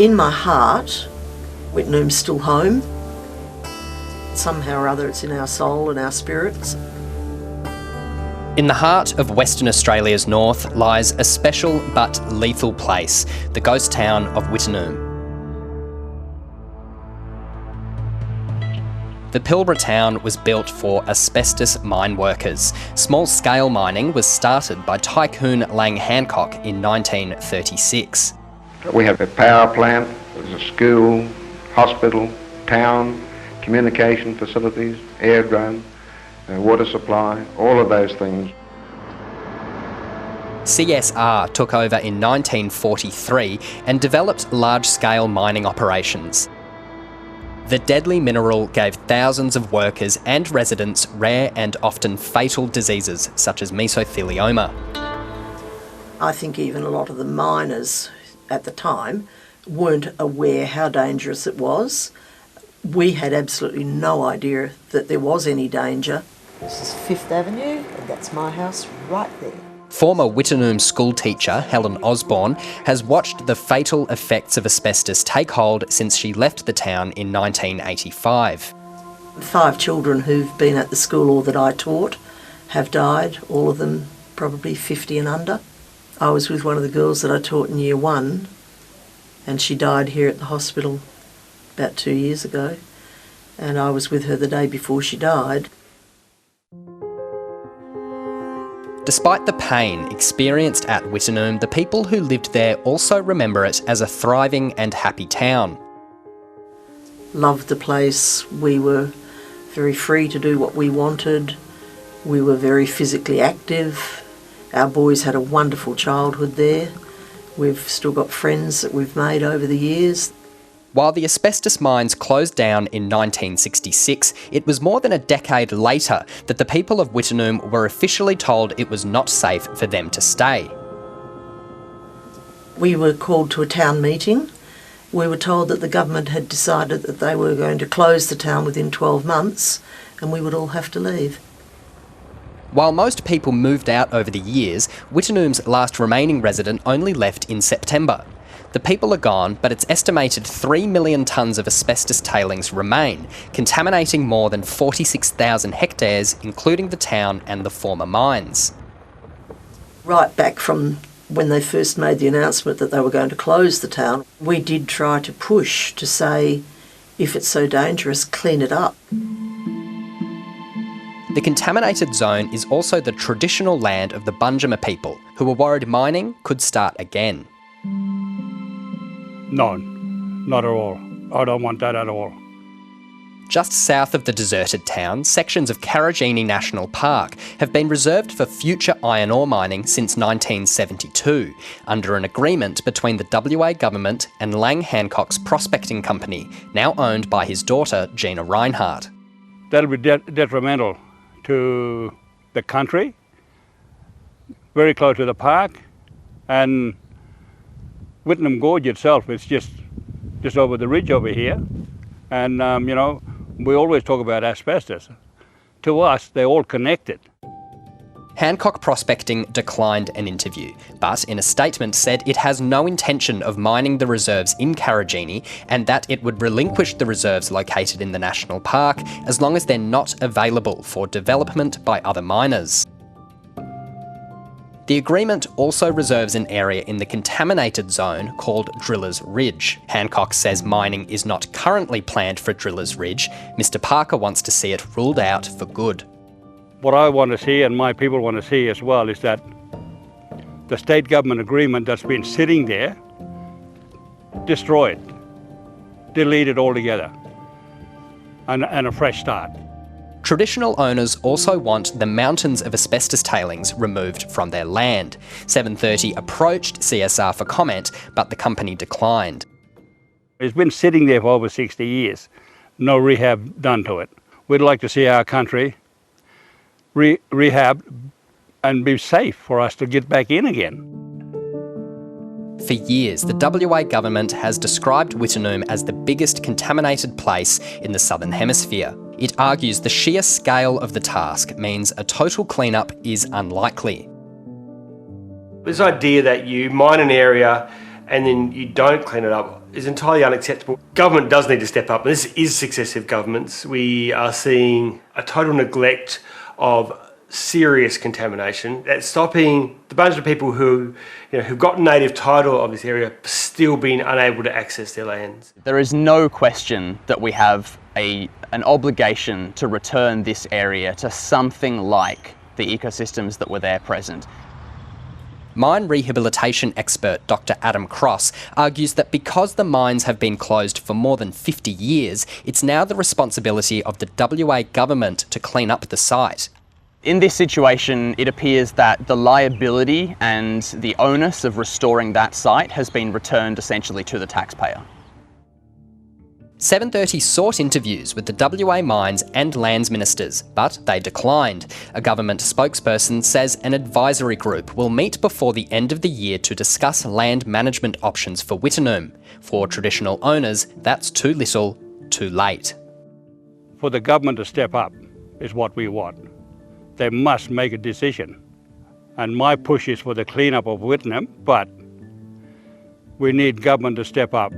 In my heart, Wittenoom's still home. Somehow or other it's in our soul and our spirits. In the heart of Western Australia's north lies a special but lethal place, the ghost town of Wittenoom. The Pilbara town was built for asbestos mine workers. Small-scale mining was started by tycoon Lang Hancock in 1936. We have a power plant, there's a school, hospital, town, communication facilities, aerodrome, water supply, all of those things. CSR took over in 1943 and developed large-scale mining operations. The deadly mineral gave thousands of workers and residents rare and often fatal diseases such as mesothelioma. I think even a lot of the miners at the time weren't aware how dangerous it was. We had absolutely no idea that there was any danger. This is 5th Avenue, and that's my house right there. Former Wittenoom school teacher Helen Osborne has watched the fatal effects of asbestos take hold since she left the town in 1985. 5 children who've been at the school or that I taught have died, all of them probably 50 and under. I was with one of the girls that I taught in Year 1, and she died here at the hospital about 2 years ago, and I was with her the day before she died. Despite the pain experienced at Wittenoom, the people who lived there also remember it as a thriving and happy town. Loved the place. We were very free to do what we wanted. We were very physically active. Our boys had a wonderful childhood there. We've still got friends that we've made over the years. While the asbestos mines closed down in 1966, it was more than a decade later that the people of Wittenoom were officially told it was not safe for them to stay. We were called to a town meeting. We were told that the government had decided that they were going to close the town within 12 months and we would all have to leave. While most people moved out over the years, Wittenoom's last remaining resident only left in September. The people are gone, but it's estimated 3 million tonnes of asbestos tailings remain, contaminating more than 46,000 hectares, including the town and the former mines. Right back from when they first made the announcement that they were going to close the town, we did try to push to say, if it's so dangerous, clean it up. The contaminated zone is also the traditional land of the Bunjima people, who were worried mining could start again. No, not at all. I don't want that at all. Just south of the deserted town, sections of Karajini National Park have been reserved for future iron ore mining since 1972, under an agreement between the WA government and Lang Hancock's prospecting company, now owned by his daughter, Gina Reinhardt. That'll be detrimental to the country, very close to the park, and Wittenoom Gorge itself is just over the ridge over here. And, we always talk about asbestos. To us, they're all connected. Hancock Prospecting declined an interview, but in a statement said it has no intention of mining the reserves in Karajini and that it would relinquish the reserves located in the national park as long as they're not available for development by other miners. The agreement also reserves an area in the contaminated zone called Drillers Ridge. Hancock says mining is not currently planned for Drillers Ridge. Mr. Parker wants to see it ruled out for good. What I want to see, and my people want to see as well, is that the state government agreement that's been sitting there, destroyed, deleted altogether, and a fresh start. Traditional owners also want the mountains of asbestos tailings removed from their land. 730 approached CSR for comment, but the company declined. It's been sitting there for over 60 years, no rehab done to it. We'd like to see our country rehab and be safe for us to get back in again. For years, the WA government has described Wittenoom as the biggest contaminated place in the Southern Hemisphere. It argues the sheer scale of the task means a total cleanup is unlikely. This idea that you mine an area and then you don't clean it up is entirely unacceptable. Government does need to step up, and this is successive governments. We are seeing a total neglect of serious contamination that's stopping the bunch of people who, who've got native title of this area still being unable to access their lands. There is no question that we have an obligation to return this area to something like the ecosystems that were there present. Mine rehabilitation expert Dr. Adam Cross argues that because the mines have been closed for more than 50 years, it's now the responsibility of the WA government to clean up the site. In this situation, it appears that the liability and the onus of restoring that site has been returned essentially to the taxpayer. 730 sought interviews with the WA Mines and Lands Ministers, but they declined. A government spokesperson says an advisory group will meet before the end of the year to discuss land management options for Wittenoom. For traditional owners, that's too little, too late. For the government to step up is what we want. They must make a decision. And my push is for the clean-up of Wittenoom, but we need government to step up.